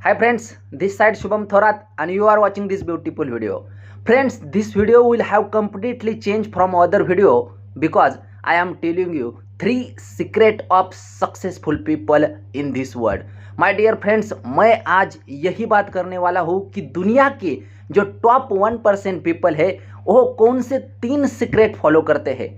Hi friends, this side Shubham Thorat and you are watching this beautiful video. Friends, this video will have completely changed from other video because I am telling you 3 secret of successful people in this world. My dear friends, मैं आज यही बात करने वाला हूँ कि दुनिया के जो टॉप 1% पीपल है वो कौन से 3 सीक्रेट फॉलो करते हैं।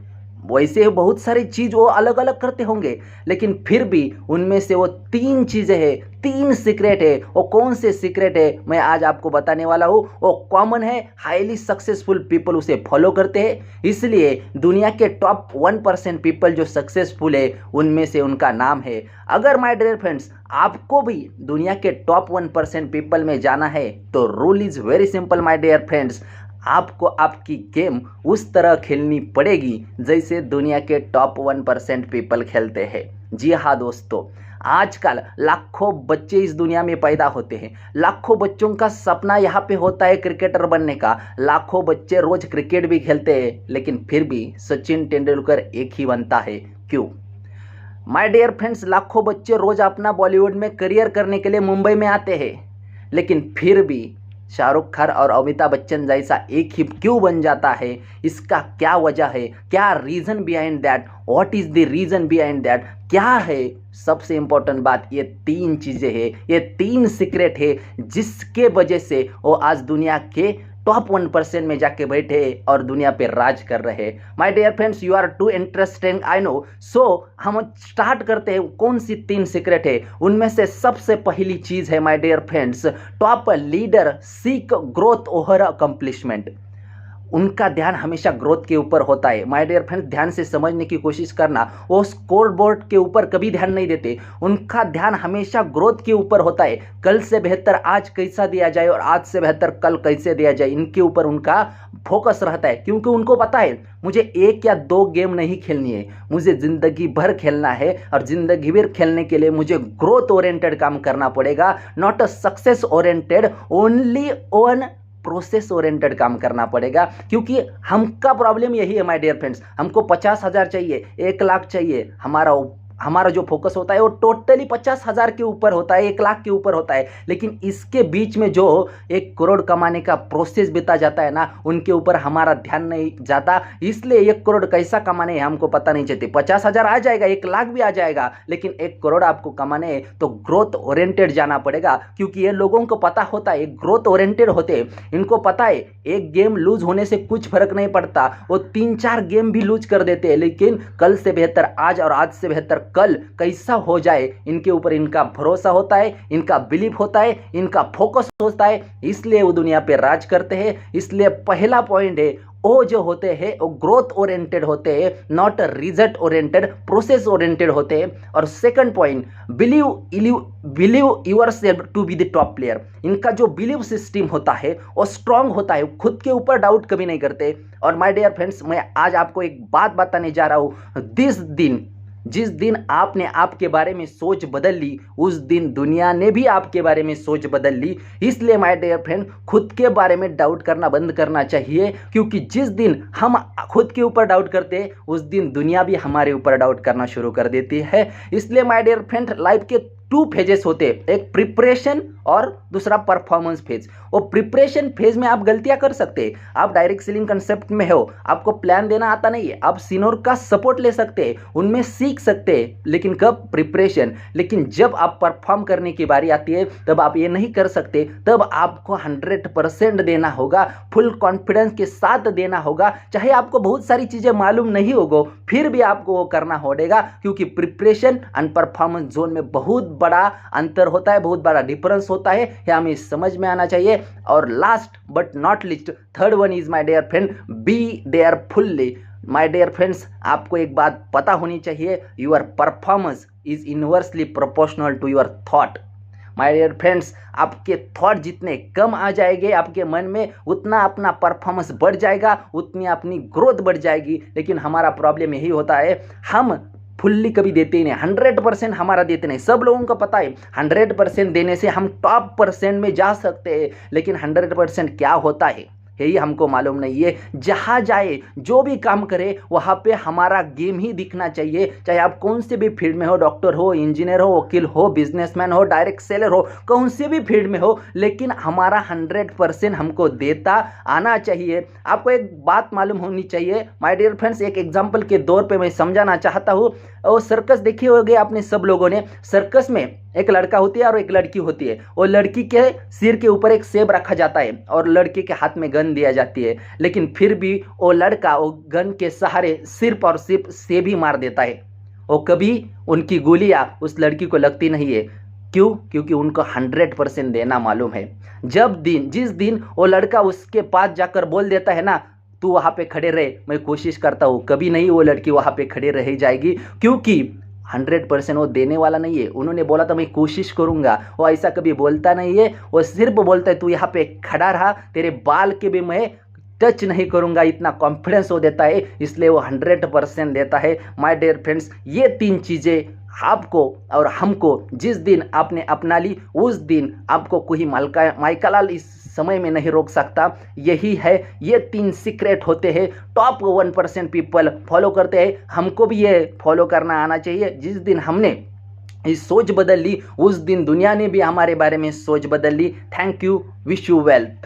वैसे बहुत सारी चीज़ वो अलग अलग करते होंगे, लेकिन फिर भी उनमें से वो 3 चीज़ें हैं, 3 सीक्रेट है। वो कौन से सीक्रेट है मैं आज आपको बताने वाला हूँ। वो कॉमन है, हाईली सक्सेसफुल पीपल उसे फॉलो करते हैं, इसलिए दुनिया के टॉप 1% पीपल जो सक्सेसफुल है उनमें से उनका नाम है। अगर माय डियर फ्रेंड्स आपको भी दुनिया के टॉप 1% पीपल में जाना है तो rule is very simple my dear friends. आपको आपकी गेम उस तरह खेलनी पड़ेगी जैसे दुनिया के टॉप 1% पीपल खेलते हैं। जी हाँ दोस्तों, आजकल लाखों बच्चे इस दुनिया में पैदा होते हैं। लाखों बच्चों का सपना यहाँ पे होता है क्रिकेटर बनने का। लाखों बच्चे रोज क्रिकेट भी खेलते हैं, लेकिन फिर भी सचिन तेंदुलकर एक ही बनता है। क्यों माय डियर फ्रेंड्स? लाखों बच्चे रोज अपना बॉलीवुड में करियर करने के लिए मुंबई में आते हैं, लेकिन फिर भी शाहरुख खान और अमिताभ बच्चन जैसा एक ही क्यों बन जाता है? इसका क्या वजह है? क्या reason behind that? What is the reason behind that? क्या है सबसे इम्पोर्टेंट बात? ये 3 चीज़ें हैं, ये 3 सीक्रेट है जिसके वजह से वो आज दुनिया के टॉप 1% में जाके बैठे और दुनिया पे राज कर रहे। My dear friends, you are too interesting I know. So हम स्टार्ट करते हैं। कौन सी 3 सीक्रेट है? उनमें से सबसे पहली चीज़ है my dear friends, top leader seek growth over accomplishment. उनका ध्यान हमेशा ग्रोथ के ऊपर होता है। माय डियर फ्रेंड्स, ध्यान से समझने की कोशिश करना। वो स्कोर बोर्ड के ऊपर कभी ध्यान नहीं देते, उनका ध्यान हमेशा ग्रोथ के ऊपर होता है। कल से बेहतर आज कैसा दिया जाए और आज से बेहतर कल कैसे दिया जाए, इनके ऊपर उनका फोकस रहता है। क्योंकि उनको पता है मुझे 1 या 2 गेम नहीं खेलनी है, मुझे ज़िंदगी भर खेलना है। और ज़िंदगी भर खेलने के लिए मुझे ग्रोथ ओरिएंटेड काम करना पड़ेगा, not a success oriented, only on process oriented काम करना पड़ेगा। क्योंकि हमका प्रॉब्लम यही है माय डियर फ्रेंड्स, हमको 50,000 चाहिए, 1 लाख चाहिए। हमारा जो फोकस होता है वो टोटली 50,000 के ऊपर होता है, 1 लाख के ऊपर होता है। लेकिन इसके बीच में जो 1 करोड़ कमाने का प्रोसेस बीता जाता है ना, उनके ऊपर हमारा ध्यान नहीं जाता। इसलिए 1 करोड़ कैसा कमाने है हमको पता नहीं चलती। 50,000 आ जाएगा, 1 लाख भी आ जाएगा, लेकिन 1 करोड़ आपको कमाने है तो ग्रोथ ओरिएंटेड जाना पड़ेगा। क्योंकि ये लोगों को पता होता है, ग्रोथ ओरिएंटेड होते हैं, इनको पता है एक गेम लूज होने से कुछ फर्क नहीं पड़ता, वो 3-4 गेम भी लूज कर देते हैं, लेकिन कल से बेहतर आज और आज से बेहतर कल कैसा हो जाए इनके ऊपर इनका भरोसा होता है, इनका बिलीफ होता है, इनका फोकस होता है। इसलिए वो दुनिया पे राज करते हैं। इसलिए पहला पॉइंट है, वो जो होते हैं वो ग्रोथ ओरिएंटेड होते हैं, not result oriented, process oriented होते हैं। और second point, believe yourself to be the top player. इनका जो बिलीव सिस्टम होता है वो स्ट्रांग होता है, खुद के ऊपर डाउट कभी नहीं करते। और माय डियर फ्रेंड्स, मैं आज आपको एक बात बताने जा रहा हूँ। जिस दिन आपने आपके बारे में सोच बदल ली, उस दिन दुनिया ने भी आपके बारे में सोच बदल ली। इसलिए माय डियर फ्रेंड, खुद के बारे में डाउट करना बंद करना चाहिए। क्योंकि जिस दिन हम खुद के ऊपर डाउट करते हैं, उस दिन दुनिया भी हमारे ऊपर डाउट करना शुरू कर देती है। इसलिए माय डियर फ्रेंड, लाइफ के 2 फेजेस होते हैं, एक प्रिपरेशन और दूसरा परफॉर्मेंस फेज। वो प्रिपरेशन फेज में आप गलतियां कर सकते हैं। आप डायरेक्ट सेलिंग कंसेप्ट में हो, आपको प्लान देना आता नहीं है, आप सीनियर का सपोर्ट ले सकते हैं, उनमें सीख सकते हैं, लेकिन कब? प्रिपरेशन। लेकिन जब आप परफॉर्म करने की बारी आती है तब आप ये नहीं कर सकते। तब आपको 100% देना होगा, फुल कॉन्फिडेंस के साथ देना होगा। चाहे आपको बहुत सारी चीज़ें मालूम नहीं होगो, फिर भी आपको वो करना होगा। क्योंकि प्रिपरेशन एंड परफॉर्मेंस जोन में बहुत बड़ा अंतर होता है, बहुत बड़ा डिफरेंस होता है, ये हमें समझ में आना चाहिए। और last but not least, third one is my dear friend, be there fully. My dear friends, आपको एक बात पता होनी चाहिए, your performance is inversely proportional to your thought. My dear friends, आपके थॉट जितने कम आ जाएंगे आपके मन में, उतना अपना परफॉर्मेंस बढ़ जाएगा, उतनी अपनी ग्रोथ बढ़ जाएगी। लेकिन हमारा प्रॉब्लम यही होता है, हम फुल्ली कभी देते ही नहीं, 100% हमारा देते नहीं। सब लोगों को पता है 100% देने से हम टॉप % में जा सकते हैं, लेकिन 100% क्या होता है यही हमको मालूम नहीं है। जहाँ जाए जो भी काम करे वहाँ पे हमारा गेम ही दिखना चाहिए, चाहे आप कौन से भी फील्ड में हो, डॉक्टर हो, इंजीनियर हो, वकील हो, बिजनेसमैन हो, डायरेक्ट सेलर हो, कौन से भी फील्ड में हो, लेकिन हमारा 100% हमको देता आना चाहिए। आपको एक बात मालूम होनी चाहिए माय डियर फ्रेंड्स, एक एग्जांपल के तौर पे मैं समझाना चाहता हूँ। और सर्कस देखी होगी आपने सब लोगों ने। सर्कस में एक लड़का होती है और एक लड़की होती है। वो लड़की के सिर के ऊपर एक सेब रखा जाता है और लड़के के हाथ में गन दिया जाती है, लेकिन फिर भी वो लड़का वो गन के सहारे सिर्फ और सिर्फ सेब ही मार देता है। वो कभी उनकी गोलियां उस लड़की को लगती नहीं है। क्यों? क्योंकि उनको 100% देना मालूम है। जिस दिन वो लड़का उसके पास जाकर बोल देता है ना, तू वहाँ पे खड़े रहे, मैं कोशिश करता हूँ, कभी नहीं वो लड़की वहाँ पे खड़े रह जाएगी, क्योंकि 100% वो देने वाला नहीं है। उन्होंने बोला था मैं कोशिश करूँगा, वो ऐसा कभी बोलता नहीं है। वो सिर्फ बोलता है तू यहाँ पे खड़ा रहा, तेरे बाल के भी मैं टच नहीं करूँगा, इतना कॉन्फिडेंस वो देता है, इसलिए वो 100% देता है। माय डियर फ्रेंड्स, ये 3 चीज़ें आपको और हमको जिस दिन आपने अपना ली, उस दिन आपको कोई माइकालाल इस समय में नहीं रोक सकता। यही है, ये 3 सीक्रेट होते हैं, टॉप 1% पीपल फॉलो करते हैं। हमको भी ये फॉलो करना आना चाहिए। जिस दिन हमने इस सोच बदल ली, उस दिन दुनिया ने भी हमारे बारे में सोच बदल ली। Thank you, wish you wealth.